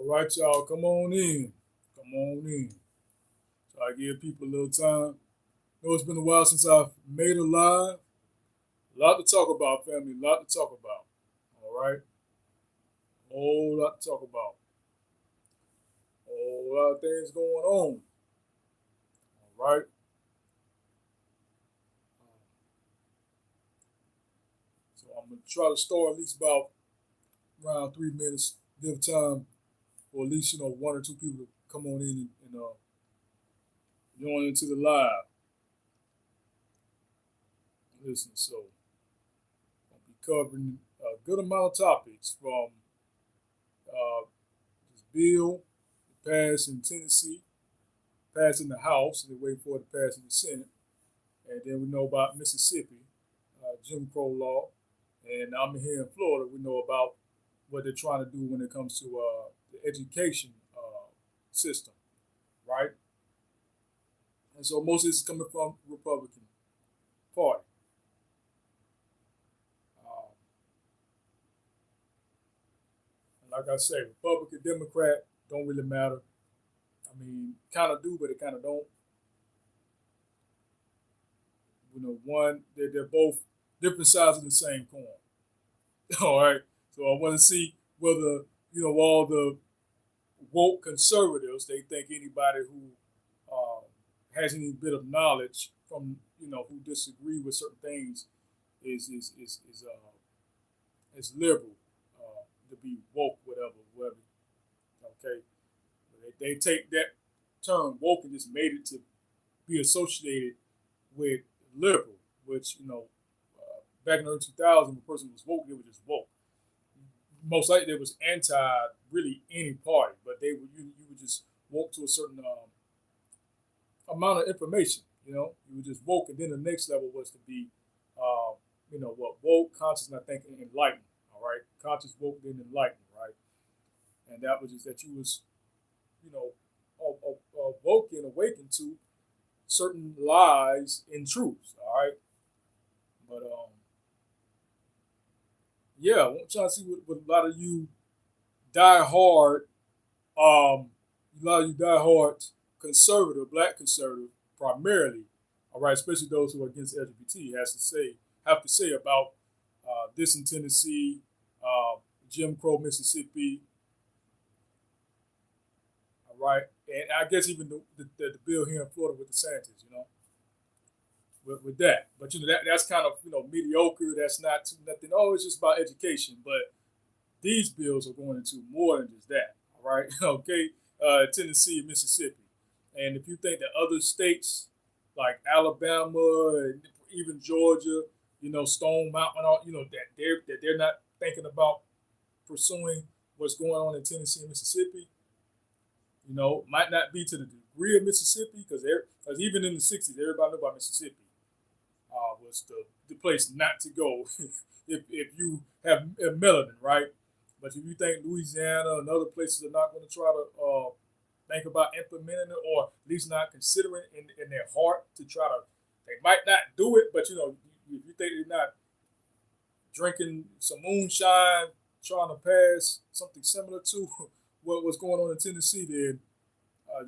All right, y'all, come on in. Come on in. So I give people a little time. I know it's been a while since I've made a live. A lot to talk about, family. A lot to talk about. All right. A whole lot to talk about. A whole lot of things going on. All right. So I'm gonna try to start at least about around 3 minutes. Give time for at least one or two people to come on in and join into the live. Listen, so I'll be covering a good amount of topics from this bill passed in Tennessee, passed in the House, and they wait for it to pass in the Senate. And then we know about Mississippi, Jim Crow law. And I'm here in Florida, we know about what they're trying to do when it comes to the education system, right? And so most of this is coming from Republican Party. Um, and like I say, Republican, Democrat don't really matter. I mean, kind of do, but it kind of don't. One they're both different sides of the same coin. All right. So I want to see whether all the woke conservatives they think anybody who has any bit of knowledge from who disagree with certain things is liberal to be woke, whatever. Okay. They take that term woke and just made it to be associated with liberal, which back in the early 2000s, when a person was woke, they were just woke. Most likely, they was anti really any party, but they were you would just woke to a certain amount of information. You were just woke, and then the next level was to be, what woke, conscious, and I think enlightened. All right, conscious, woke, then enlightened, right? And that was just that you was, you know, woken, awakened to certain lies and truths. All right, but yeah, I'm trying to see what a lot of you die hard, a lot of you die hard conservative, black conservative, primarily, all right, especially those who are against LGBT, have to say about this in Tennessee, Jim Crow, Mississippi, all right, and I guess even the bill here in Florida with the Santas, with that. But that's kind of mediocre. That's not too nothing. Oh, it's just about education. But these bills are going into more than just that. All right, okay, Tennessee and Mississippi, and if you think that other states like Alabama and even Georgia, Stone Mountain, all that they're not thinking about pursuing what's going on in Tennessee and Mississippi, might not be to the degree of Mississippi because even in the '60s, everybody knew about Mississippi was the place not to go if you have melanin, right? But if you think Louisiana and other places are not going to try to think about implementing it, or at least not considering in their heart to try to, they might not do it, but if you think they're not drinking some moonshine, trying to pass something similar to what was going on in Tennessee, then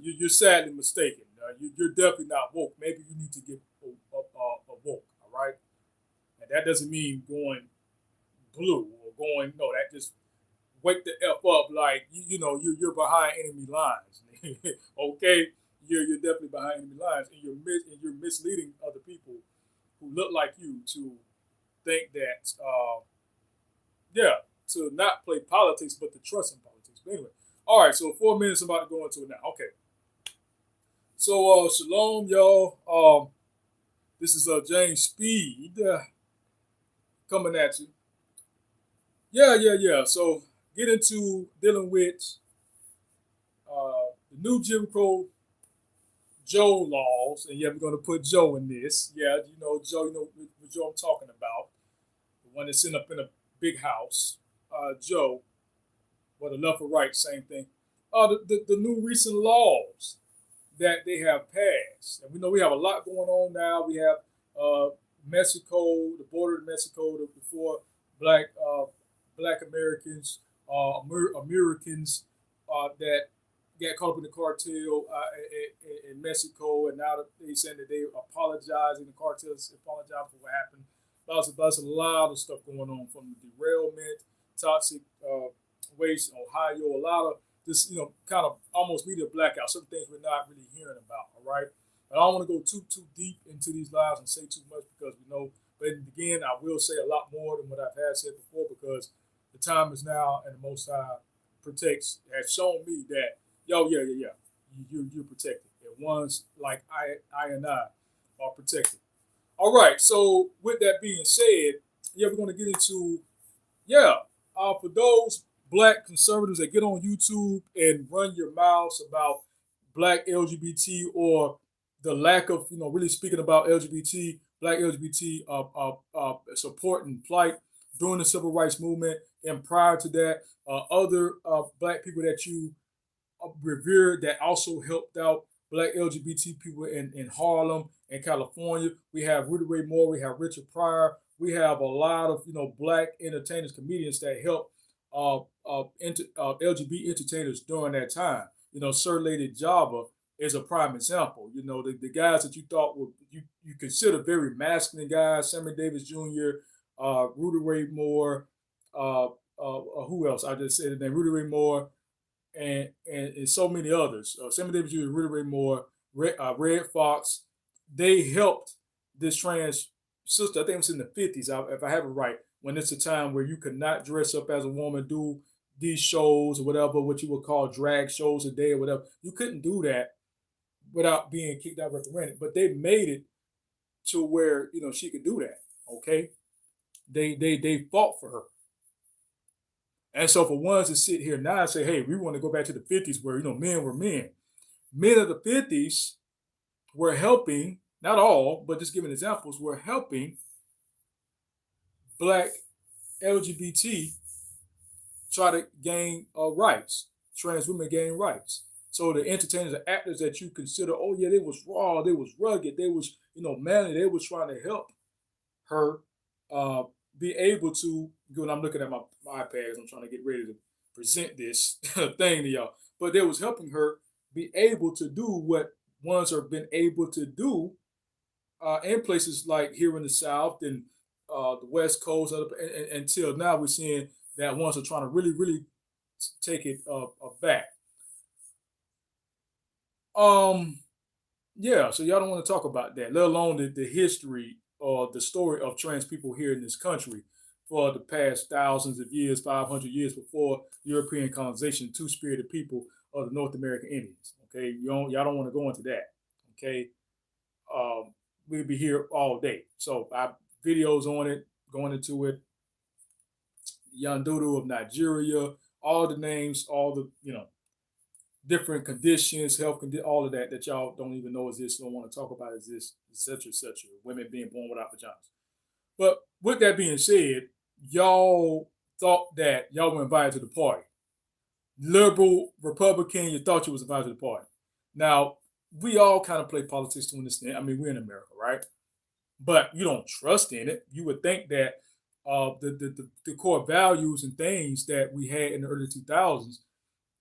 you're sadly mistaken. You're definitely not woke. Maybe you need to get a woke, all right? And that doesn't mean going blue or going, no, that just wake the F up like, you're behind enemy lines. Okay? You're definitely behind enemy lines, and you're misleading other people who look like you to think that, yeah, to not play politics, but to trust in politics. But anyway, all right, so 4 minutes, I'm about to go into it now. Okay. So, shalom, y'all. This is James Speed coming at you. Yeah. So, get into dealing with the new Jim Crow Joe laws, and yeah, we're going to put Joe in this. Yeah, Joe, what Joe I'm talking about, the one that's sitting up in a big house. Joe, whether left or right, same thing. The new recent laws that they have passed. And we know we have a lot going on now. We have Mexico, the border of Mexico, before black Americans, Americans that got caught up in the cartel in Mexico, and now they saying that they apologizing. The cartels apologize for what happened. There's a lot of stuff going on, from the derailment, toxic waste in Ohio, a lot of this, kind of almost media blackout. Some things we're not really hearing about. All right, but I don't want to go too deep into these lives and say too much, because we know. But again, I will say a lot more than what I've had said before, because the time is now, and the Most High protects has shown me that, yeah, you're protected. And ones like I and I are protected. All right. So with that being said, yeah, we're going to get into, yeah, for those black conservatives that get on YouTube and run your mouths about black LGBT, or the lack of, really speaking about LGBT, black LGBT support and plight during the civil rights movement, and prior to that, other black people that you revere that also helped out black LGBT people in Harlem and California. We have Rudy Ray Moore, we have Richard Pryor, we have a lot of black entertainers, comedians that help LGBT entertainers during that time. Sir Lady Java is a prime example. The guys that you thought were you consider very masculine guys, Sammy Davis Jr., Rudy Ray Moore, who else? I just said the name, Rudy Ray Moore, and so many others. Sammy Davis Jr., Rudy Ray Moore, Red Fox. They helped this trans sister. I think it was in the 50s, if I have it right, when it's a time where you could not dress up as a woman, do these shows or whatever, what you would call drag shows a day or whatever. You couldn't do that without being kicked out, reprimanded. But they made it to where she could do that. Okay, they fought for her. And so for ones to sit here now and say, hey, we want to go back to the 50s where men were men. Men of the 50s were helping, not all, but just giving examples, were helping black LGBT try to gain rights, trans women gain rights. So the entertainers and actors that you consider, oh yeah, they was raw, they was rugged, they was manly, they was trying to help her be able to. When I'm looking at my iPad, I'm trying to get ready to present this thing to y'all. But they was helping her be able to do what ones have been able to do in places like here in the South and the West Coast, and until now we're seeing that ones are trying to really, really take it back. Yeah, so y'all don't want to talk about that, let alone the history or the story of trans people here in this country for the past thousands of years, 500 years before European colonization, two-spirited people of the North American Indians. Okay, y'all don't want to go into that. Okay, we'll be here all day. So I have videos on it, going into it. Yandudu of Nigeria, all the names, all the different conditions, health conditions, all of that y'all don't even know exists, don't want to talk about exists, etc., etc. Women being born without vaginas. But with that being said, y'all thought that y'all were invited to the party. Liberal, Republican, you thought you was invited to the party. Now, we all kind of play politics to an extent. I mean, we're in America, right? But you don't trust in it. You would think that the core values and things that we had in the early 2000s,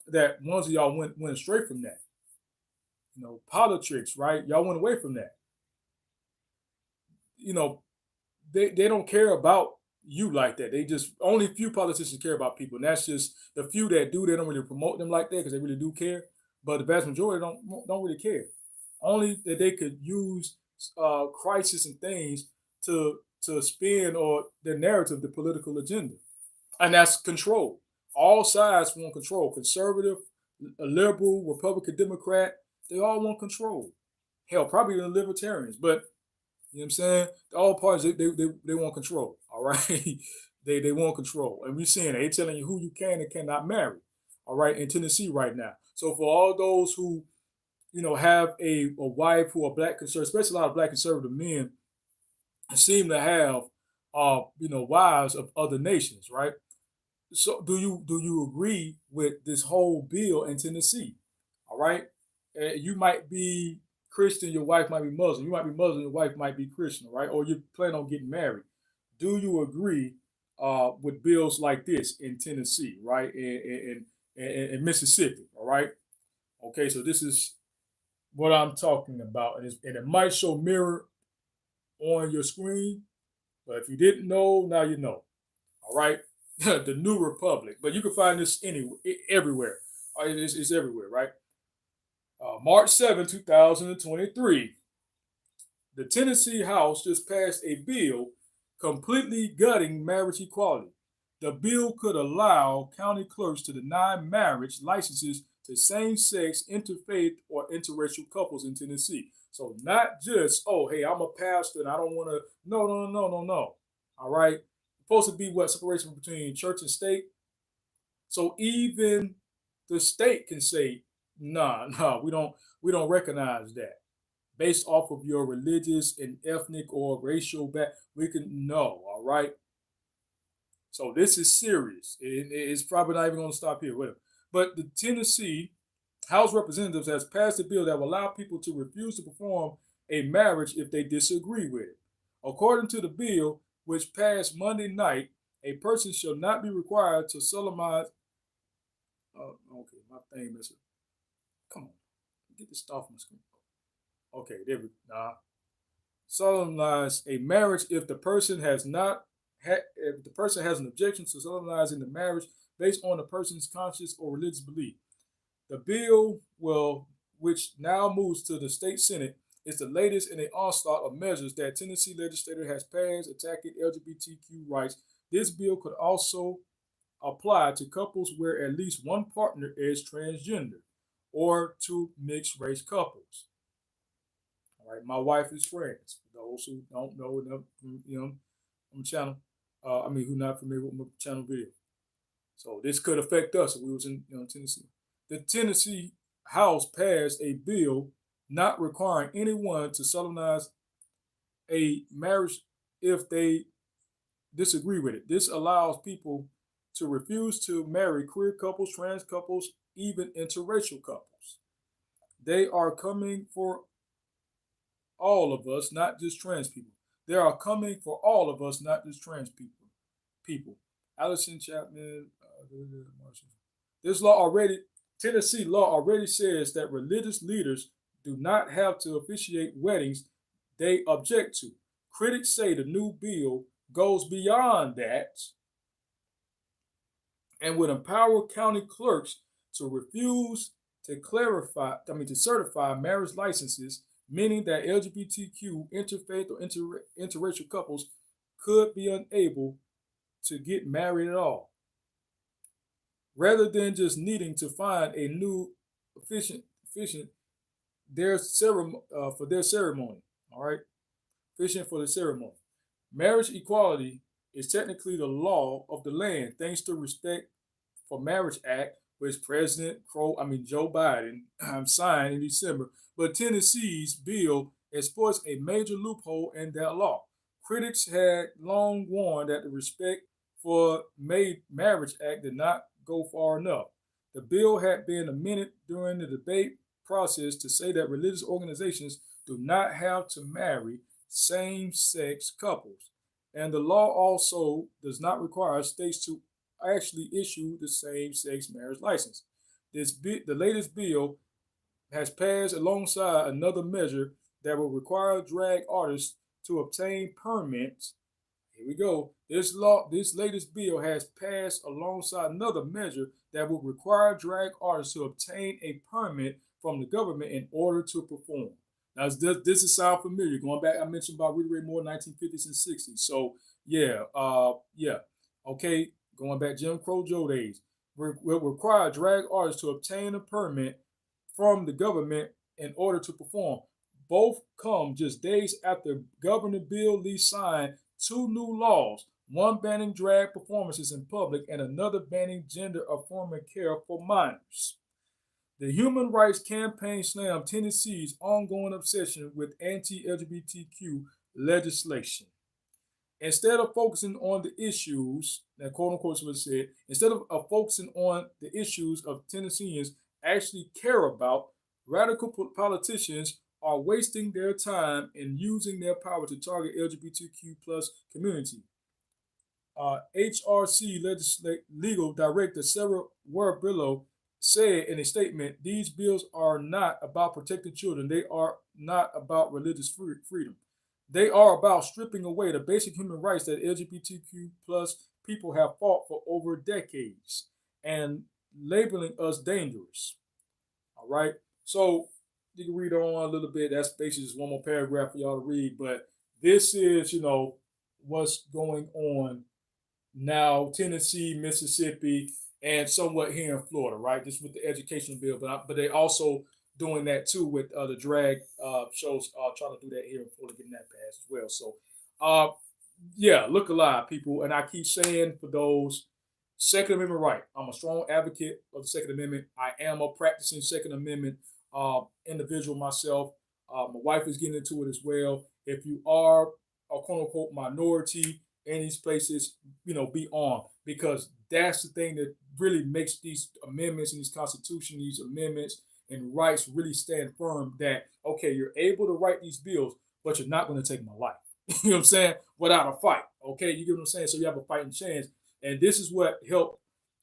that ones of y'all went straight from that. Politics, right? Y'all went away from that. They don't care about you like that. They just, only few politicians care about people, and that's just the few that do. They don't really promote them like that because they really do care. But the vast majority don't really care. Only that they could use crisis and things to spin or their narrative, the political agenda, and that's control. All sides want control. Conservative, liberal, Republican, Democrat, they all want control. Hell, probably the libertarians, but you know what I'm saying? All parties, they want control. All right. they want control. And we're seeing it. They're telling you who you can and cannot marry. All right, in Tennessee right now. So for all those who, have a wife who are black conservative, especially a lot of black conservative men, seem to have wives of other nations, right? So do you agree with this whole bill in Tennessee? All right. You might be Christian, your wife might be Muslim. You might be Muslim, your wife might be Christian, right? Or you plan on getting married. Do you agree with bills like this in Tennessee, right? And in Mississippi. All right. Okay, so this is what I'm talking about, and it might show mirror on your screen, but if you didn't know, now you know. All right, the New Republic, but you can find this anywhere, everywhere. It's everywhere, right? March 7, 2023, the Tennessee House just passed a bill completely gutting marriage equality. The bill could allow county clerks to deny marriage licenses to same-sex, interfaith, or interracial couples in Tennessee. So not just, oh, hey, I'm a pastor and I don't want to. No, no, no, no, no, no. All right, supposed to be what separation between church and state. So even the state can say, nah, nah, we don't recognize that based off of your religious and ethnic or racial back. We can no, all right. So this is serious. It's probably not even going to stop here. Whatever. But the Tennessee House of Representatives has passed a bill that will allow people to refuse to perform a marriage if they disagree with it. According to the bill, which passed Monday night, a person shall not be required to solemnize. Okay, my thing is. Come on, get this stuff on my screen. Okay, there we go. Solemnize a marriage if the person has not if the person has an objection to solemnizing the marriage based on the person's conscious or religious belief. The bill which now moves to the state senate, is the latest in an onslaught of measures that Tennessee legislature has passed attacking LGBTQ rights. This bill could also apply to couples where at least one partner is transgender or to mixed race couples. All right, my wife is trans. For those who don't know, on the channel, who not familiar with my channel video. So this could affect us if we was in Tennessee. The Tennessee House passed a bill not requiring anyone to solemnize a marriage if they disagree with it. This allows people to refuse to marry queer couples, trans couples, even interracial couples. They are coming for all of us, not just trans people. They are coming for all of us, not just trans people. Allison Chapman. This law already, Tennessee law already says that religious leaders do not have to officiate weddings they object to. Critics say the new bill goes beyond that and would empower county clerks to refuse to certify marriage licenses, meaning that LGBTQ, interfaith, or interracial couples could be unable to get married at all. Rather than just needing to find a new efficient for their ceremony. All right, efficient for the ceremony. Marriage equality is technically the law of the land, thanks to Respect for Marriage Act, which Joe Biden signed in December. But Tennessee's bill exploits a major loophole in that law. Critics had long warned that the Respect for Marriage Act did not go far enough. The bill had been amended during the debate process to say that religious organizations do not have to marry same-sex couples. And the law also does not require states to actually issue the same-sex marriage license. The latest bill has passed alongside another measure that will require drag artists to obtain permits. Here we go. This latest bill has passed alongside another measure that will require drag artists to obtain a permit from the government in order to perform. Now, this is sound familiar. Going back, I mentioned about Rita Ray Moore, 1950s and 60s. So, yeah. Okay, going back Jim Crow Joe days. Will require drag artists to obtain a permit from the government in order to perform. Both come just days after Governor Bill Lee signed two new laws, one banning drag performances in public and another banning gender-affirming care for minors. The Human Rights Campaign slammed Tennessee's ongoing obsession with anti-LGBTQ legislation. Instead of focusing on the issues, that quote unquote was said, instead of focusing on the issues of Tennesseans actually care about, radical politicians are wasting their time and using their power to target LGBTQ plus community. HRC legal director Sarah Warbillo said in a statement, "These bills are not about protecting children. They are not about religious freedom. They are about stripping away the basic human rights that LGBTQ plus people have fought for over decades and labeling us dangerous." All right. So you can read on a little bit. That's basically just one more paragraph for y'all to read. But this is, what's going on now, Tennessee, Mississippi, and somewhat here in Florida, right? Just with the education bill, but they also doing that too with the drag shows, trying to do that here in Florida, getting that passed as well. So, uh, yeah, look alive, people. And I keep saying for those Second Amendment right, I'm a strong advocate of the Second Amendment. I am a practicing Second Amendment individual myself. My wife is getting into it as well. If you are a quote unquote minority in these places, be armed, because that's the thing that really makes these amendments in this Constitution, these amendments and rights really stand firm. That okay, you're able to write these bills, but you're not going to take my life. You know what I'm saying? Without a fight. Okay, you get what I'm saying? So you have a fighting chance. And this is what helped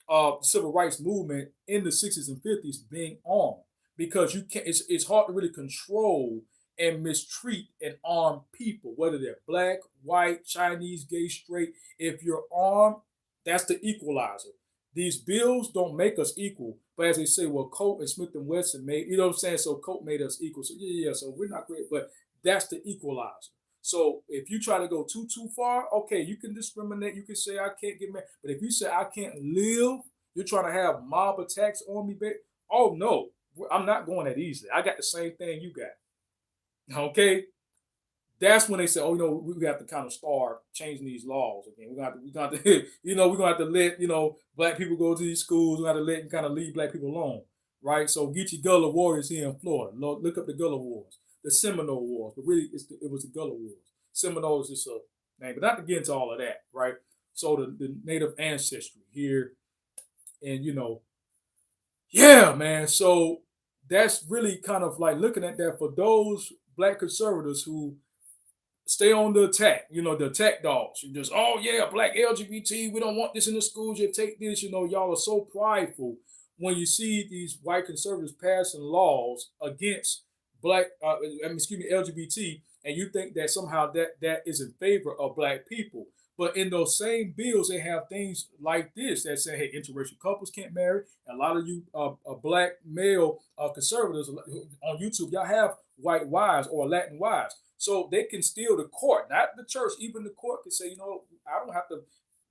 the civil rights movement in the 60s and 50s being armed, because you can't. It's hard to really control and mistreat and arm people, whether they're black, white, Chinese, gay, straight. If you're armed, that's the equalizer. These bills don't make us equal, but as they say, well, Colt and Smith and Wesson made, you know what I'm saying? So Colt made us equal. So yeah. So we're not great, but that's the equalizer. So if you try to go too far, okay, you can discriminate. You can say I can't get married, but if you say I can't live, you're trying to have mob attacks on me, baby. Oh no, I'm not going that easily. I got the same thing you got. Okay, that's when they say, oh, we have to kind of start changing these laws again. We got to, we're gonna have to let black people go to these schools. We got to let and kind of leave black people alone, right? So get your Gullah Warriors here in Florida. Look up the Gullah Wars, the Seminole Wars, but really it was the Gullah Wars. Seminole is just a name, but not to get into all of that, right? So the native ancestry here, and yeah, man. So that's really kind of like looking at that for those black conservatives who stay on the attack, the attack dogs. You just, oh yeah, black LGBT, we don't want this in the schools, you take this, y'all are so prideful when you see these white conservatives passing laws against black, LGBT, and you think that somehow that is in favor of black people. But in those same bills, they have things like this that say, hey, interracial couples can't marry. A lot of you black male conservatives on YouTube, y'all have white wives or Latin wives. So they can steal the court, not the church. Even the court can say, I don't have to,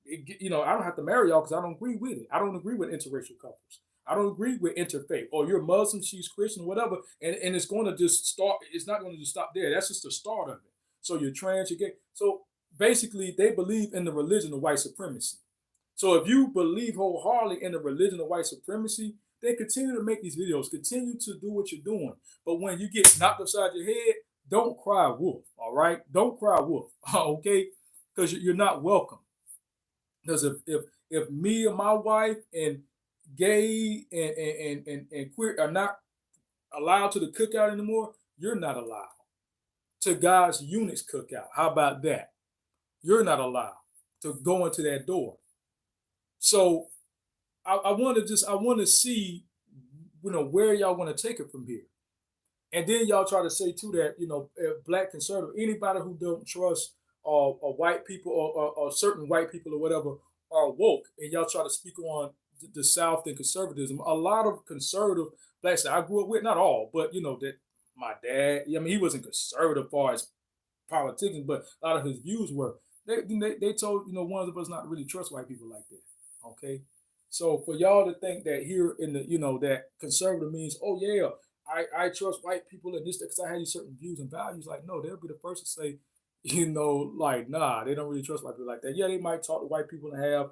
I don't have to marry y'all because I don't agree with it. I don't agree with interracial couples. I don't agree with interfaith. Or you're Muslim, she's Christian, whatever. And it's going to just start. It's not going to just stop there. That's just the start of it. So you're trans, you're gay. So basically, they believe in the religion of white supremacy. So if you believe wholeheartedly in the religion of white supremacy, they continue to make these videos, continue to do what you're doing. But when you get knocked upside your head, don't cry wolf, all right? Don't cry wolf, okay? Because you're not welcome. Because if me and my wife and gay and queer are not allowed to the cookout anymore, you're not allowed to God's units cookout. How about that? You're not allowed to go into that door. So I want to see, where y'all want to take it from here. And then y'all try to say too that black conservative, anybody who don't trust or white people or certain white people or whatever are woke, and y'all try to speak on the South and conservatism. A lot of conservative blacks that I grew up with, not all, but that my dad, he wasn't conservative as far as politics, but a lot of his views were. They told one of us not to really trust white people like that. Okay, so for y'all to think that here in the that conservative means, oh yeah, I trust white people and this because I had these certain views and values. Like, no, they'll be the first to say, like, nah, they don't really trust white people like that. Yeah, they might talk to white people and have,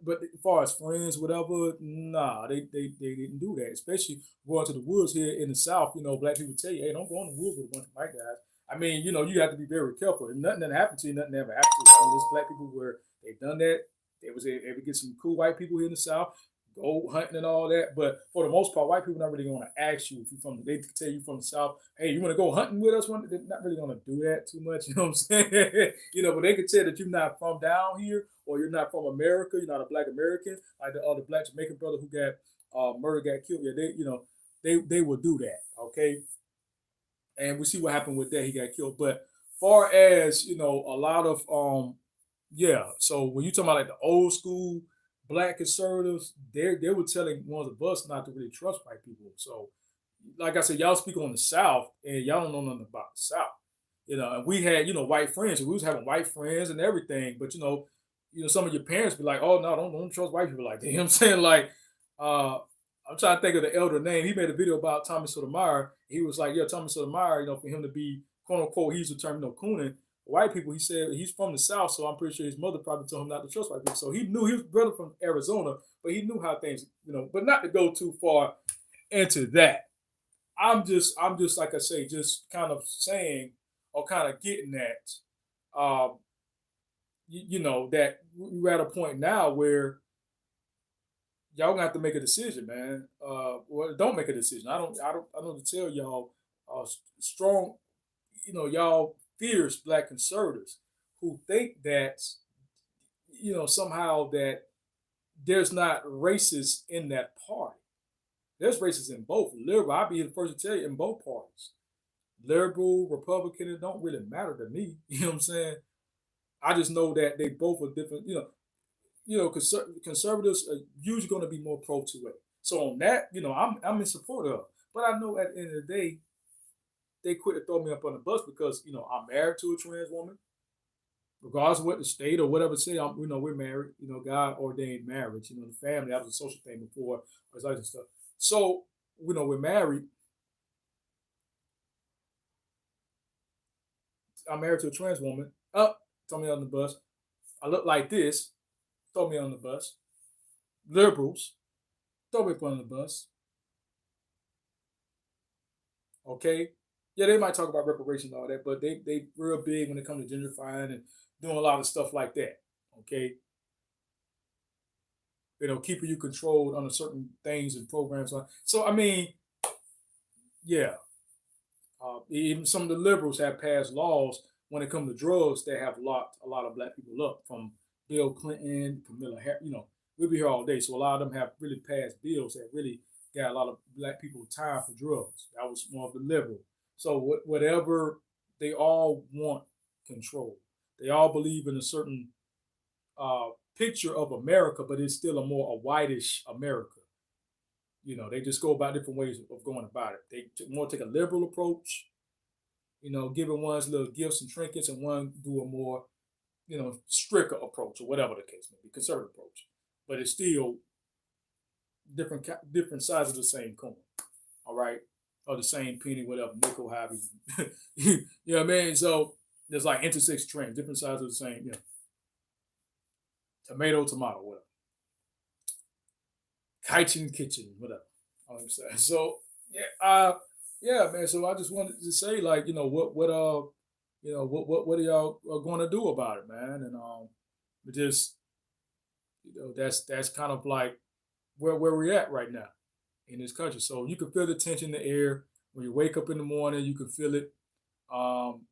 but as far as friends, whatever, nah, they didn't do that. Especially going to the woods here in the South, black people tell you, hey, don't go in the woods with a bunch of white guys. I mean, you have to be very careful. And nothing that happened to you, nothing ever happened to you. I mean, there's black people where they've done that. They was able to get some cool white people here in the South. go hunting and all that. But for the most part, white people not really going to ask you if you from. They tell you from the South, hey, you want to go hunting with us? They're not really going to do that too much. You know what I'm saying? But they could tell that you're not from down here or you're not from America. You're not a Black American like the other Black Jamaican brother who got murdered, got killed. Yeah, they will do that. Okay, and we see what happened with that. He got killed. But far as a lot of yeah. So when you talking about like the old school Black conservatives, they were telling ones of us not to really trust white people. So, like I said, y'all speak on the South, and y'all don't know nothing about the South. And we had white friends, and we was having white friends and everything. But some of your parents be like, "Oh no, don't trust white people like that." You know what I'm saying? Like, I'm trying to think of the elder name. He made a video about Tommy Sotomayor. He was like, "Yeah, Tommy Sotomayor, for him to be quote unquote, he's the term, cooning." White people, he said he's from the South, so I'm pretty sure his mother probably told him not to trust white people. So he knew he was brother from Arizona, but he knew how things, but not to go too far into that. I'm just like I say, just kind of saying or kind of getting at, that we're at a point now where y'all gonna have to make a decision, man. Well, don't make a decision. I don't tell y'all, strong, y'all fierce Black conservatives who think that somehow that there's not racists in that party. There's racists in both. Liberal, I'll be the first to tell you, in both parties. Liberal, Republican, it don't really matter to me. You know what I'm saying? I just know that they both are different. Conservatives are usually going to be more pro 2A. So on that, I'm in support of. But I know at the end of the day, they quit to throw me up on the bus because I'm married to a trans woman. Regardless of what the state or whatever say, we're married. God ordained marriage. The family, that was a social thing before, all this other stuff. So we're married. I'm married to a trans woman. Throw me on the bus. I look like this. Throw me on the bus. Liberals, throw me up on the bus. Okay, yeah, they might talk about reparations and all that, but they real big when it comes to gentrifying and doing a lot of stuff like that. Okay, keeping you controlled under certain things and programs. So I mean, yeah, even some of the liberals have passed laws when it comes to drugs that have locked a lot of Black people up, from Bill Clinton, Camilla Harris. We'll be here all day, so a lot of them have really passed bills that really got a lot of Black people time for drugs. That was more of the liberal. So whatever, they all want control. They all believe in a certain picture of America, but it's still a whitish America. They just go about different ways of going about it. They more take a liberal approach, giving one's little gifts and trinkets, and one do a more, stricter approach, or whatever the case may be, conservative approach. But it's still different sides of the same coin. All right, or the same penny, whatever, nickel, however. You know what I mean? So there's like intersex trends, different sides of the same. Tomato, whatever. Kitchen, whatever. I'm saying. So yeah, man. So I just wanted to say, like, what are y'all going to do about it, man? And just that's kind of like where we're at right now in this country. So you can feel the tension in the air when you wake up in the morning. You can feel it. Um,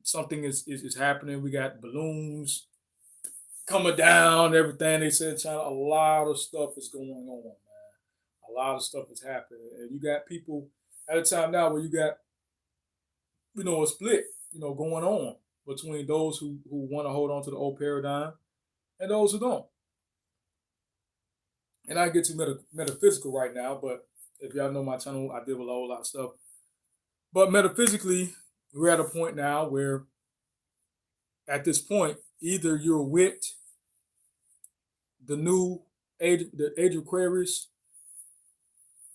Something is happening. We got balloons coming down. Everything they said, China. A lot of stuff is going on, man. A lot of stuff is happening, and you got people at a time now where you got a split going on between those who want to hold on to the old paradigm and those who don't. And I get too metaphysical right now, but if y'all know my channel, I deal with a whole lot of stuff. But metaphysically, we're at a point now where, at this point, either you're with the new age, the age of Aquarius,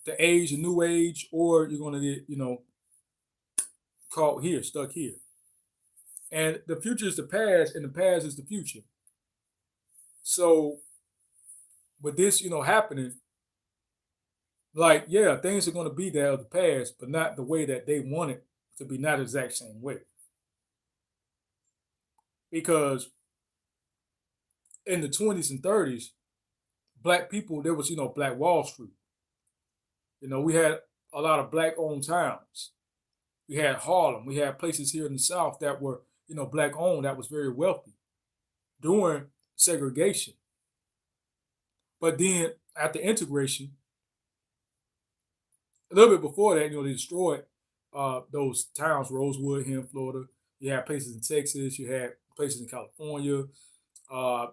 the new age, or you're going to get, caught here, stuck here. And the future is the past, and the past is the future. So, with this, happening, like, yeah, things are going to be there of the past, but not the way that they want it to be, not the exact same way. Because in the 20s and 30s, black people, there was, Black Wall Street. We had a lot of black owned towns. We had Harlem. We had places here in the South that were, black owned, that was very wealthy during segregation. But then after integration, a little bit before that, they destroyed those towns, Rosewood here in Florida. You had places in Texas. You had places in California. Uh,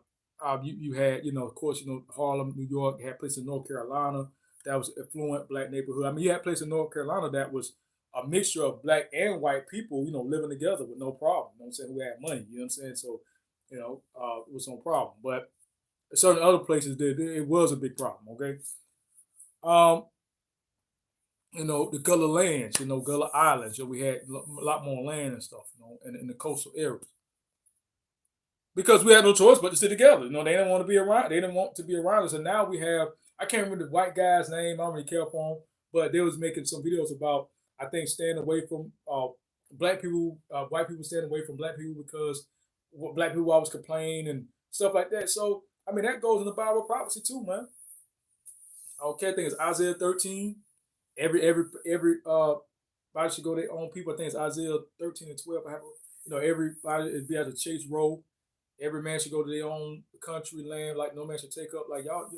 you had, of course, Harlem, New York. You had places in North Carolina that was affluent black neighborhood. I mean, you had places in North Carolina that was a mixture of black and white people, living together with no problem. You know what I'm saying? Who had money. You know what I'm saying? So, it was no problem. But certain other places, it was a big problem. Okay. Um, the Gullah lands, Gullah Islands. We had a lot more land and stuff, in the coastal areas because we had no choice but to sit together. They didn't want to be around. They didn't want to be around us, and now we have. I can't remember the white guy's name. I don't really care for him, but they was making some videos about I think staying away from black people, white people staying away from black people because black people always complain and stuff like that. So I mean that goes in the Bible prophecy too, man. Okay, I think it's Isaiah 13. Every body should go their own people. I think it's Isaiah 13 and 12. I have everybody is be at a chase row. Every man should go to their own country land, like no man should take up. Like y'all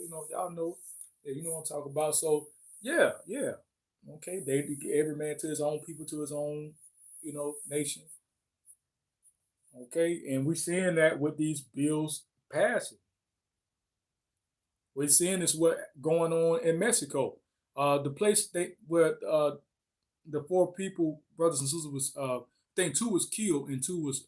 know, yeah, you know what I'm talking about. So yeah, yeah, okay. Every man to his own people, to his own, nation. Okay, and we're seeing that with these bills passing. We're seeing this what going on in Mexico. The place where the four people, brothers and sisters, was I think two was killed and two was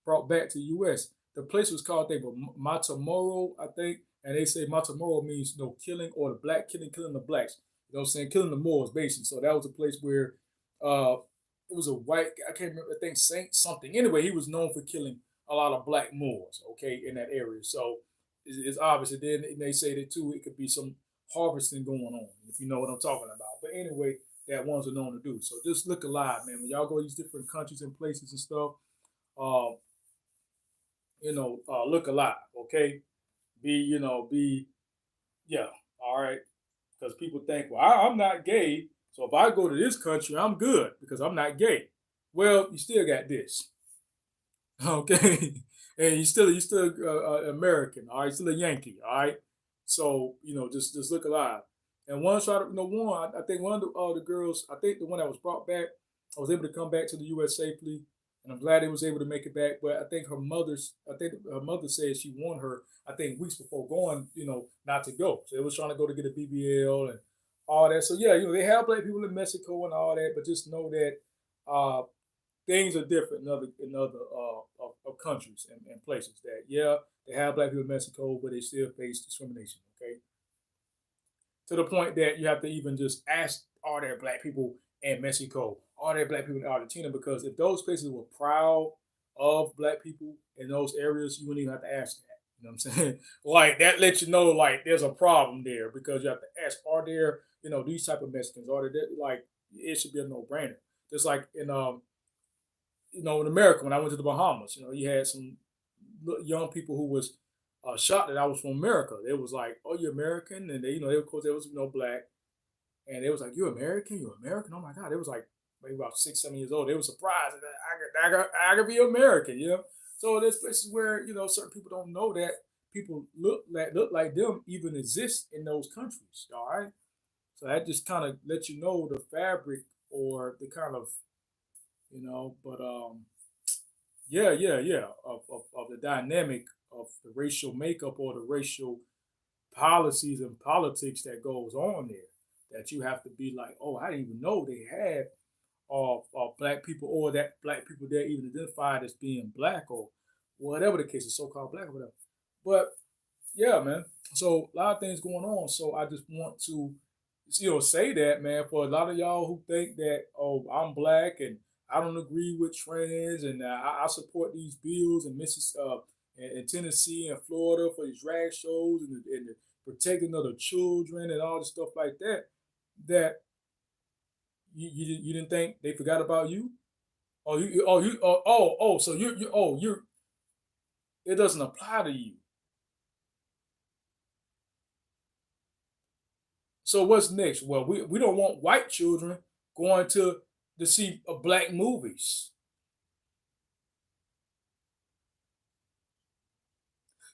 brought back to the U.S. The place was called Matamoro, I think, and they say Matamoro means killing or the black killing the blacks. You know what I'm saying? Killing the Moors, basically. So that was a place where uh, it was a white. I can't remember. I think Saint something. Anyway, he was known for killing a lot of black Moors. Okay, in that area. So it's obvious. And then they say that too. It could be some harvesting going on, if you know what I'm talking about. But anyway, that ones are known to do. So just look alive, man. When y'all go to these different countries and places and stuff, uh, look alive, okay? Be yeah, all right. Because people think, well, I'm not gay, so if I go to this country, I'm good because I'm not gay. Well, you still got this, okay? And you still American, all right? Still a Yankee, all right? So just look alive. And one shot, I think one of the girls, I think the one that was brought back, I was able to come back to the U.S. safely, and I'm glad they was able to make it back. But I think her mother said she warned her, I think weeks before going, not to go. So they was trying to go to get a BBL and all that. So yeah, they have black people in Mexico and all that, but just know that uh, things are different in other of countries and places. That yeah, they have black people in Mexico, but they still face discrimination. Okay, to the point that you have to even just ask, are there black people in Mexico? Are there black people in Argentina? Because if those places were proud of black people in those areas, you wouldn't even have to ask that. You know what I'm saying? Like that lets you know like there's a problem there because you have to ask, are there, these type of Mexicans? Are there like it should be a no brainer. Just like in America when I went to the Bahamas, you had some young people who was shocked that I was from America. They was like, "Oh, you're American," and they of course they was black, and they was like, "You're American? You're American? Oh my God!" It was like maybe about 6, 7 years old. They were surprised that I could be American. So there's places where certain people don't know that people look like them even exist in those countries. All right, so that just kind of lets you know the fabric or the kind of but yeah, yeah, yeah, of the dynamic of the racial makeup or the racial policies and politics that goes on there. That you have to be like, oh, I didn't even know they had black people or that black people there even identified as being black or whatever the case is, so-called black or whatever. But yeah, man. So a lot of things going on. So I just want to, say that, man, for a lot of y'all who think that, oh, I'm black and I don't agree with trans and I support these bills and in Tennessee and Florida for these drag shows and the protecting of the children and all the stuff like that. That you didn't think they forgot about you? So you're it doesn't apply to you. So what's next? Well, we don't want white children going to see black movies.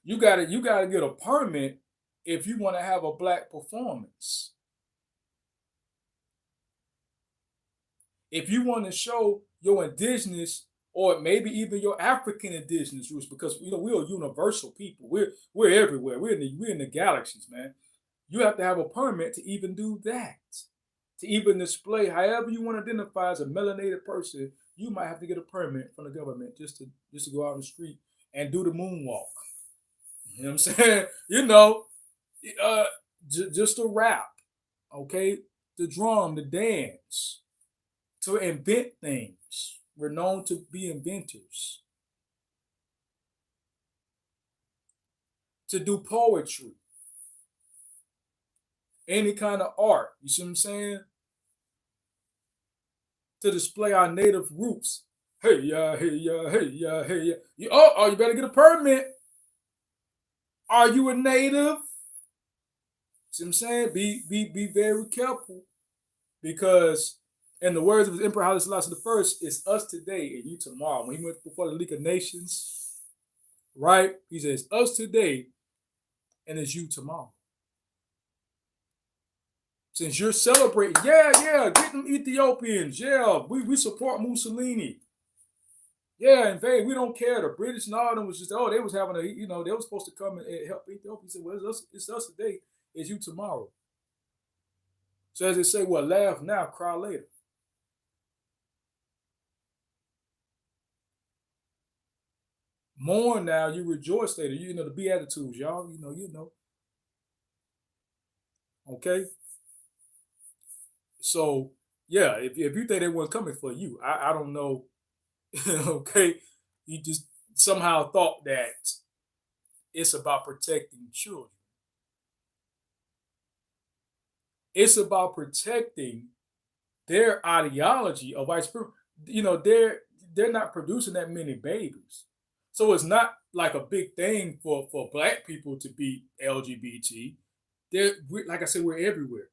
You gotta get a permit if you want to have a black performance. If you want to show your indigenous or maybe even your African indigenous roots, because we're a universal people. We're everywhere. We're in the galaxies, man. You have to have a permit to even do that. To even display however you want to identify as a melanated person, you might have to get a permit from the government just to go out on the street and do the moonwalk. You know what I'm saying? Uh, just to rap, okay? The drum, the dance, to invent things. We're known to be inventors. To do poetry, any kind of art. You see what I'm saying? To display our native roots. Hey yeah, hey yeah, hey yeah, hey yeah. You better get a permit. Are you a native? See what I'm saying? Be very careful because, in the words of Emperor Haile Selassie the First, it's us today and you tomorrow. When he went before the League of Nations, right? He says us today and it's you tomorrow. Since you're celebrating, yeah, get them Ethiopians, yeah, we support Mussolini. Yeah, and we don't care. The British and all of them was just, they was having they were supposed to come and help Ethiopia. He said, well, it's us today, it's you tomorrow. So as they say, well, laugh now, cry later. Mourn now, you rejoice later. The Beatitudes, y'all. Okay. So yeah, if you think they weren't coming for you, I don't know. Okay, you just somehow thought that it's about protecting children. It's about protecting their ideology of white supremacy. They're not producing that many babies, so it's not like a big thing for black people to be LGBT. Like I said, we're everywhere.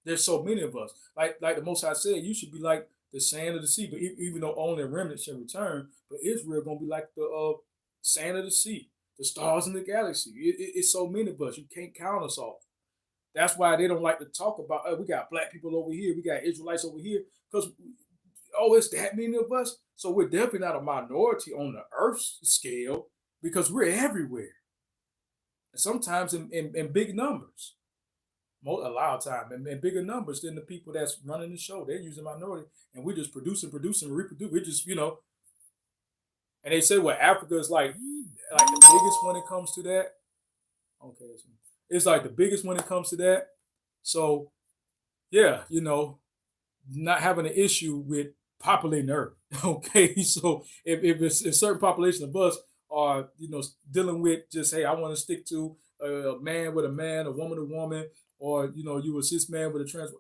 There's so many of us. Like the Most High said, you should be like the sand of the sea. But even though only a remnant shall return, but Israel gonna be like the sand of the sea, the stars in the galaxy. It's so many of us. You can't count us all. That's why they don't like to talk about. Oh, we got black people over here. We got Israelites over here. Because it's that many of us. So we're definitely not a minority on the Earth's scale because we're everywhere. And sometimes in big numbers. A lot of time and bigger numbers than the people that's running the show. They're using minority, and we're just producing, reproduce. We just, and they say, well, Africa is like the biggest when it comes to that. Okay, it's like the biggest when it comes to that. So yeah, not having an issue with populating Earth. Okay, so if it's a certain population of us are dealing with just, hey, I want to stick to a man with a man, a woman with a woman, or you a cis man with a trans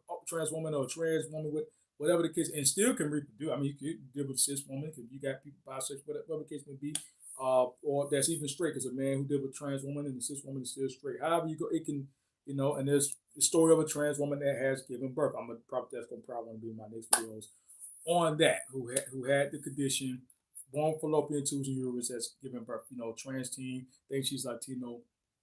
woman or a trans woman with whatever the case, and still can reproduce. I mean, you could deal with a cis woman because you got people bisexual, whatever the case may be, or that's even straight because a man who deal with a trans woman and a cis woman is still straight. However you go, it can, and there's the story of a trans woman that has given birth. That's gonna probably want to be my next videos on that, who had the condition, born fallopian tubes and uterus that's giving birth. Trans teen, think she's Latino,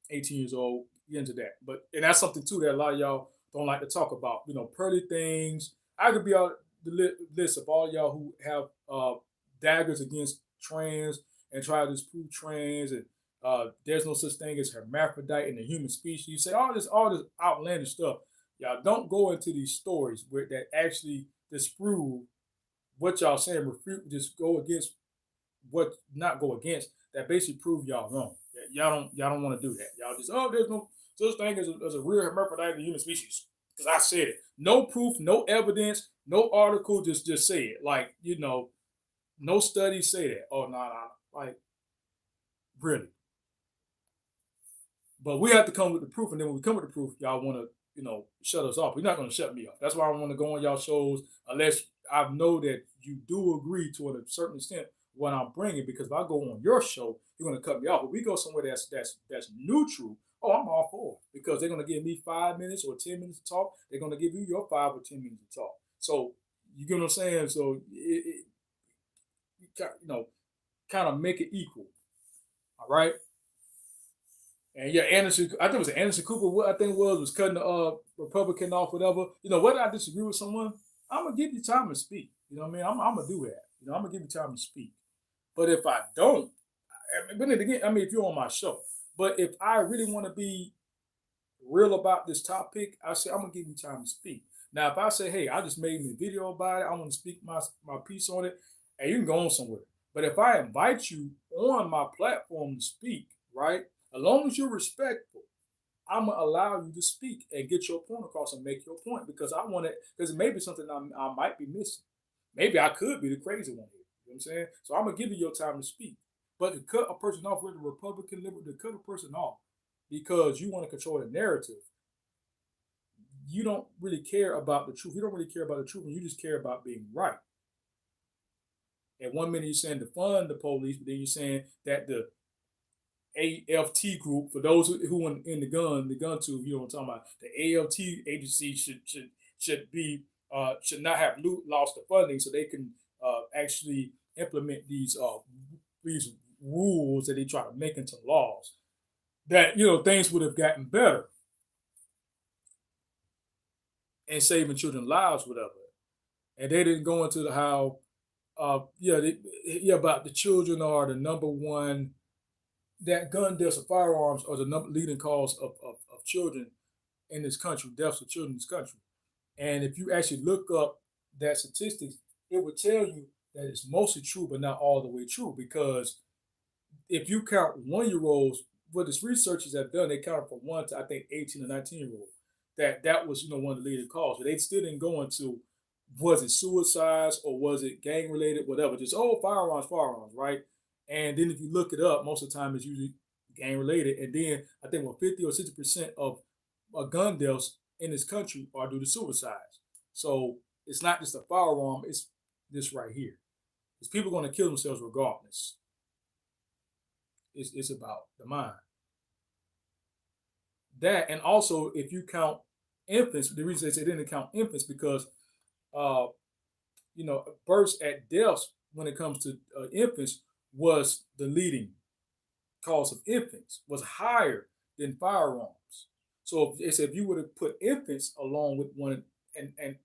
18 years old, get into that. And that's something too that a lot of y'all don't like to talk about. Pearly things. I could be on the list of all y'all who have daggers against trans and try to disprove trans and there's no such thing as hermaphrodite in the human species. You say all this outlandish stuff. Y'all don't go into these stories that actually disprove what y'all saying. Refute, just go against what, not go against, that basically prove y'all wrong. Y'all don't want to do that. Y'all just, there's no such thing as a real hermaphrodite in the human species because I said it. No proof, no evidence, no article. Just say it. Like no studies say that. Oh no, like really. But we have to come with the proof, and then when we come with the proof, y'all want to shut us off. You're not going to shut me off. That's why I want to go on y'all shows unless I know that you do agree to a certain extent what I'm bringing. Because if I go on your show, you're going to cut me off. But we go somewhere that's neutral Oh, I'm all for it because they're gonna give me 5 minutes or 10 minutes to talk. They're gonna give you your 5 or 10 minutes to talk. So you get what I'm saying? So you know, kind of make it equal. All right. And yeah, Anderson, I think it was Anderson Cooper. What I think was cutting the Republican off, whatever. You know, whether I disagree with someone, I'm gonna give you time to speak. You know what I mean? I'm gonna do that. You know, I'm gonna give you time to speak. But if I don't, but then again, I mean, if you're on my show, but if I really want to be real about this topic, I say I'm gonna give you time to speak. Now, if I say, hey, I just made a video about it, I want to speak my piece on it, and you can go on somewhere. But if I invite you on my platform to speak, right, as long as you're respectful, I'm gonna allow you to speak and get your point across and make your point because I want it because it may be something I might be missing. Maybe I could be the crazy one here. You know what I'm saying? So I'm gonna give you your time to speak. But to cut a person off with a Republican liberal, to cut a person off because you want to control the narrative, you don't really care about the truth. You don't really care about the truth, and you just care about being right. And 1 minute you're saying defund the police, but then you're saying that the AFT group, for those who in the gun tube, you know what I'm talking about. The AFT agency should be should not have lost the funding, so they can actually implement these rules that they try to make into laws. That things would have gotten better and saving children's lives, whatever. And they didn't go into how about the children are the number one that gun deaths of firearms are the leading cause of children in this country, deaths of children in this country. And if you actually look up that statistics, it would tell you that it's mostly true, but not all the way true. Because if you count 1-year-olds, what the researchers have done, they counted from 1 to I think 18 or 19-year-old. That was one of the leading causes. But they still didn't go into was it suicides or was it gang related, whatever. Just firearms, right? And then if you look it up, most of the time it's usually gang related. And then I think 50 or 60% of gun deaths in this country are due to suicides. So it's not just a firearm, it's this right here. Because people are going to kill themselves regardless. It's about the mind. That, and also if you count infants, the reason they say they didn't count infants because uh, births at deaths when it comes to infants was the leading cause of infants was higher than firearms. So if you were to put infants along with one and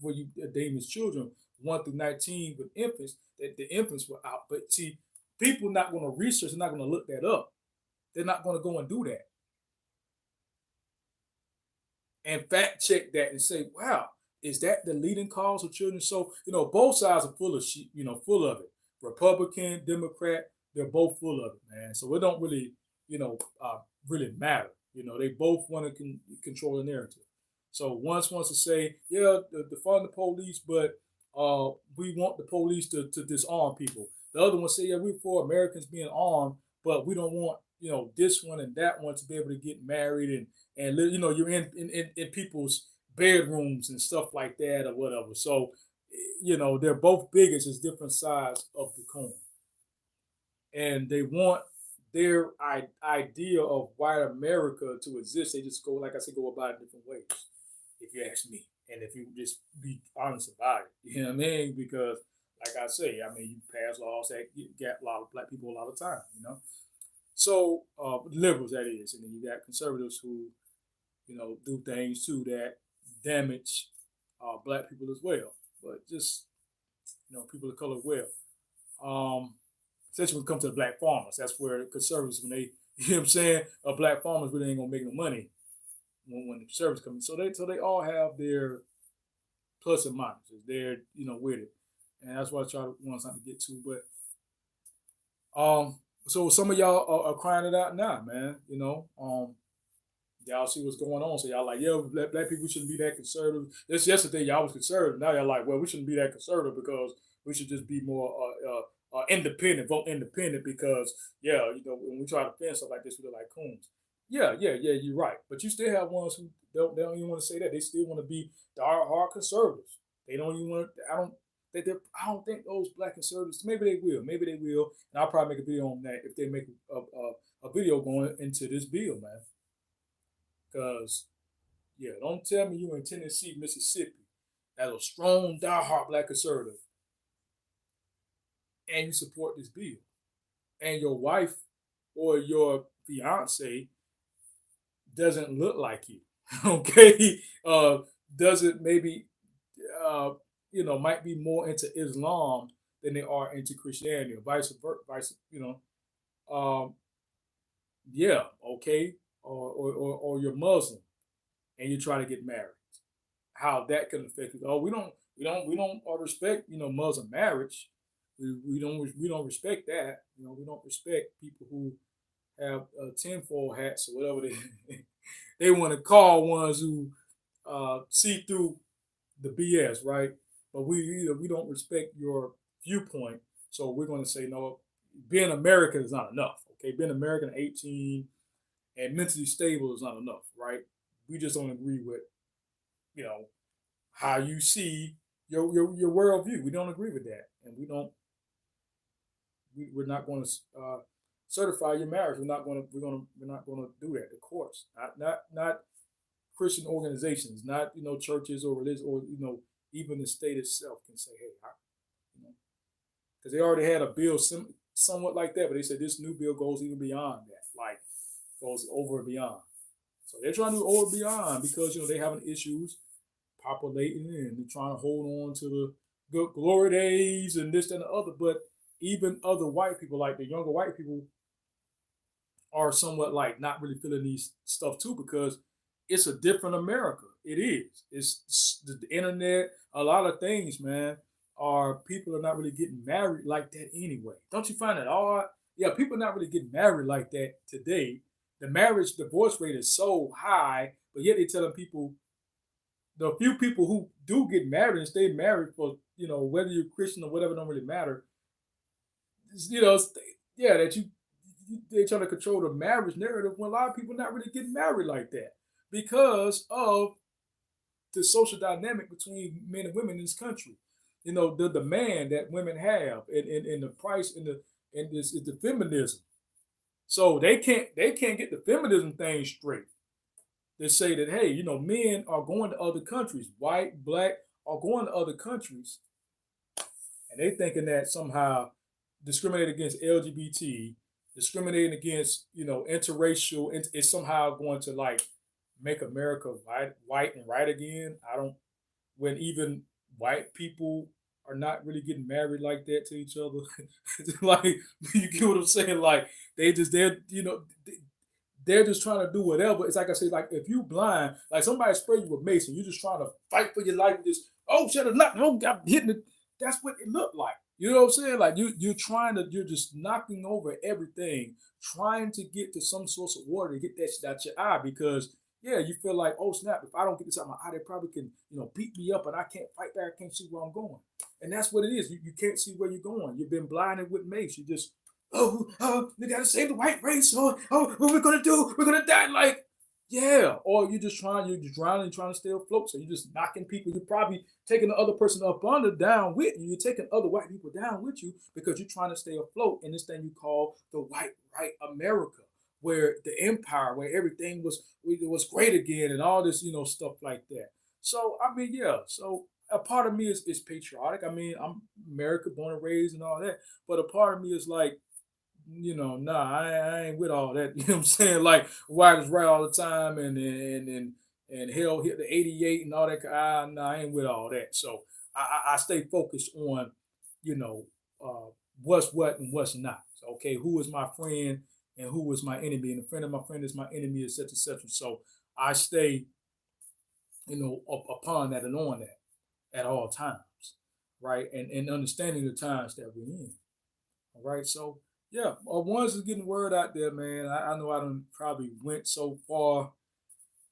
where you name as children 1 through 19 with infants, that the infants were out. But see, people not going to research, they're not going to look that up. They're not going to go and do that and fact check that and say, wow, is that the leading cause of children? So, both sides are full of shit, full of it. Republican, Democrat, they're both full of it, man. So it don't really, really matter. They both want to control the narrative. So one wants to say, yeah, defund the police, but we want the police to disarm people. The other one say, yeah, we're for Americans being armed, but we don't want, this one and that one to be able to get married and you're in people's bedrooms and stuff like that or whatever. So, they're both big. It's just different sides of the coin, and they want their idea of white America to exist. They just go, like I said, go about it different ways. If you ask me, and if you just be honest about it, you know what I mean? Because, like I say, you pass laws that get a lot of black people a lot of time, So liberals, that is, and then you got conservatives who do things too that damage black people as well. But just, people of color as well. Especially when it comes to the black farmers. That's where the conservatives, when they, you know what I'm saying, black farmers really ain't gonna make no money when the conservatives come in. So they all have their plus and minuses. They're, with it. And that's what I want to get to. But so some of y'all are crying it out now, man. Y'all see what's going on. So y'all like, yeah, black people shouldn't be that conservative. This yesterday y'all was conservative. Now y'all like, well, we shouldn't be that conservative because we should just be more independent, vote independent because when we try to defend stuff like this, we look like coons. Yeah, you're right. But you still have ones who they don't even want to say that. They still want to be the hard conservatives. They don't even want. I don't think those black conservatives. Maybe they will. And I'll probably make a video on that if they make a a video going into this bill, man. Because yeah, don't tell me you in Tennessee, Mississippi, as a strong, diehard black conservative, and you support this bill, and your wife or your fiance doesn't look like you, okay? Doesn't maybe uh, might be more into Islam than they are into Christianity, or vice versa. Um, yeah, okay, or you're Muslim and you try to get married. How that can affect you? Oh, we don't respect Muslim marriage. We don't respect that. We don't respect people who have tinfoil hats or whatever they they want to call ones who see through the BS, right? But we don't respect your viewpoint, so we're going to say no. Being American is not enough. Okay, being American at 18 and mentally stable is not enough, right? We just don't agree with you know how you see your worldview. We don't agree with that, and we're not going to certify your marriage. We're not going to do that. The courts, not Christian organizations, not churches or religion or even the state itself can say, hey, because they already had a bill somewhat like that, but they said this new bill goes even beyond that, like goes over and beyond. So they're trying to do over and beyond because they having issues populating and they're trying to hold on to the good glory days and this and the other. But even other white people, like the younger white people, are somewhat like not really feeling these stuff too because it's a different America. It is. It's the internet. A lot of things, man. Are people are not really getting married like that anyway? Don't you find it odd? Yeah, people are not really getting married like that today. The marriage divorce rate is so high, but yet they're telling people the few people who do get married and stay married for whether you're Christian or whatever don't really matter. You know, yeah, that they're trying to control the marriage narrative when a lot of people not really getting married like that because of the social dynamic between men and women in this country. The demand that women have and the price and this is the feminism. So they can't get the feminism thing straight. They say that hey, men are going to other countries, white, black, are going to other countries, and they thinking that somehow discriminating against LGBT, discriminating against interracial, is somehow going to like make America white and right again. I don't. When even white people are not really getting married like that to each other, like you get what I'm saying? Like they're just trying to do whatever. It's like I say, like if you blind, like somebody spray you with mace and you're just trying to fight for your life. Just shut up, not I'm hitting it. That's what it looked like. You know what I'm saying? Like you're just knocking over everything, trying to get to some source of water to get that shit out your eye because yeah, you feel like oh snap, if I don't get this out of my eye, they probably can beat me up and I can't fight back. I can't see where I'm going, and that's what it is. You can't see where you're going. You've been blinded with mace. You just we gotta save the white race. What we're gonna do? We're gonna die. Like, yeah. Or you're just drowning, trying to stay afloat. So you're just knocking people. You're probably taking the other person up under down with you. You're taking other white people down with you because you're trying to stay afloat in this thing you call the white right America, where the empire, where everything was great again, and all this stuff like that. So I mean, yeah. So a part of me is patriotic. I mean, I'm America, born and raised, and all that. But a part of me is like nah, I ain't with all that. You know what I'm saying? Like white is right all the time, and hell hit the 88 and all that. Nah, I ain't with all that. So I stay focused on, you know, what's what and what's not. So, okay, who is my friend and who is my enemy, and a friend of my friend is my enemy, etc., etc. So I stay, upon that and on that at all times, right? And understanding the times that we're in. All right, so yeah, once is getting word out there, man. I know I done probably went so far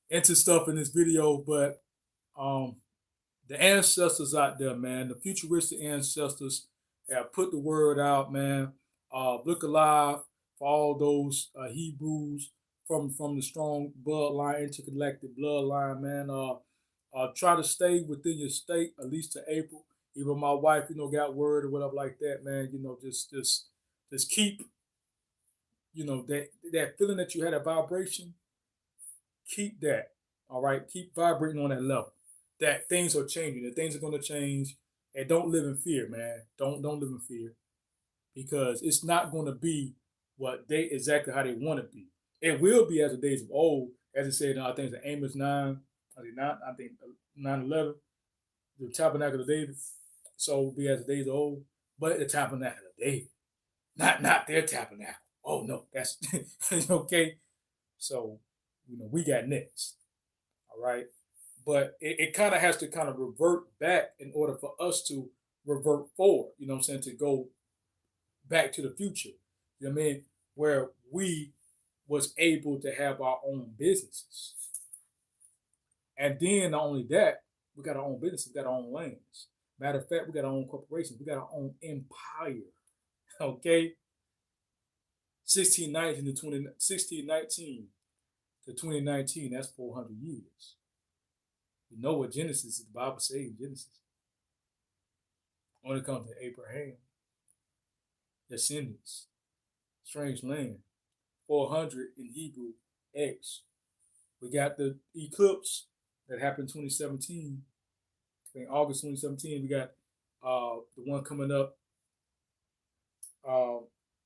into stuff in this video, but um, the ancestors out there, man, the futuristic ancestors have put the word out, man. Look alive for all those Hebrews from the strong bloodline, intergalactic bloodline, man. Try to stay within your state at least to April. Even my wife, got word or whatever like that, man. Just keep that feeling that you had, a vibration, keep that. All right, keep vibrating on that level. That things are changing. That things are going to change, and don't live in fear, man. Don't live in fear because it's not going to be what they exactly how they want to be. It will be as the days of old, as it said. I think it's Amos 9. I think not. I think 9:11. The tabernacle of David. So it will be as the days of old, but the tabernacle of David, not their tabernacle. Oh no, that's okay. So we got next. All right. But it kind of has to kind of revert back in order for us to revert forward, you know what I'm saying, to go back to the future. You know what I mean? Where we was able to have our own businesses. And then not only that, we got our own business, we got our own lands. Matter of fact, we got our own corporations, we got our own empire. Okay? 1619 to 1619 to 2019, that's 400 years. You know what Genesis is, the Bible says in Genesis. When it comes to Abraham, descendants, strange land, 400 in Hebrew, X. We got the eclipse that happened in 2017. In August 2017, we got the one coming up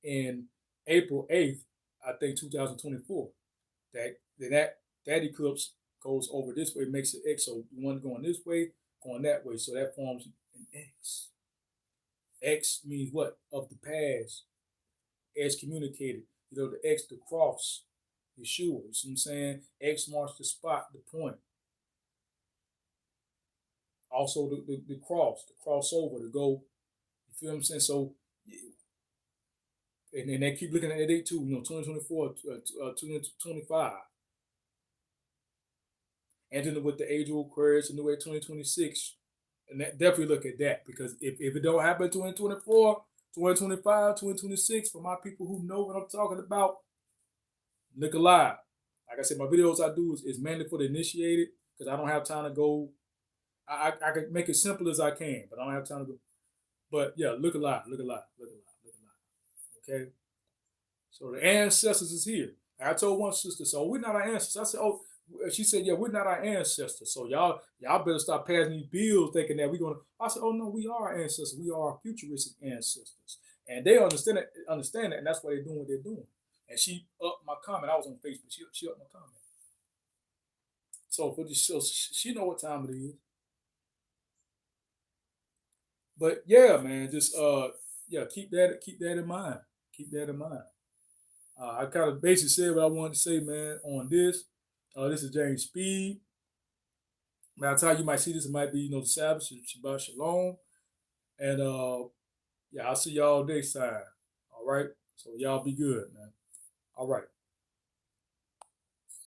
in April 8th, I think 2024. That eclipse goes over this way, makes it X. So one going this way, going that way. So that forms an X. X means what? Of the past. Excommunicated. The X, the cross, Yeshua. You see what I'm saying? X marks the spot, the point. Also the cross, the crossover to go. You feel what I'm saying? So, and then they keep looking at the date too. 2024, 2025. And then with the age of Aquarius, the new way 2026. And definitely look at that because if it don't happen 2024, 2025, 2026, for my people who know what I'm talking about, look alive. Like I said, my videos I do is mainly for the initiated because I don't have time to go. I can make it simple as I can, but I don't have time to go. But yeah, look alive, look alive, look alive, look alive. Okay? So the ancestors is here. I told one sister, so we're not our ancestors. I said, oh, she said, yeah, we're not our ancestors. So y'all better stop passing these bills thinking that we're gonna. I said, oh no, we are our ancestors. We are our futuristic ancestors, and they understand it, and that's why they're doing what they're doing. And she upped my comment. I was on Facebook. She upped my comment. So for this show, she know what time it is. But yeah, man, just keep that in mind. Keep that in mind. I kind of basically said what I wanted to say, man, on this. This is James Speed. By the time you might see this, it might be, the Sabbath, Shabbat Shalom. And I'll see y'all next time. All right? So y'all be good, man. All right.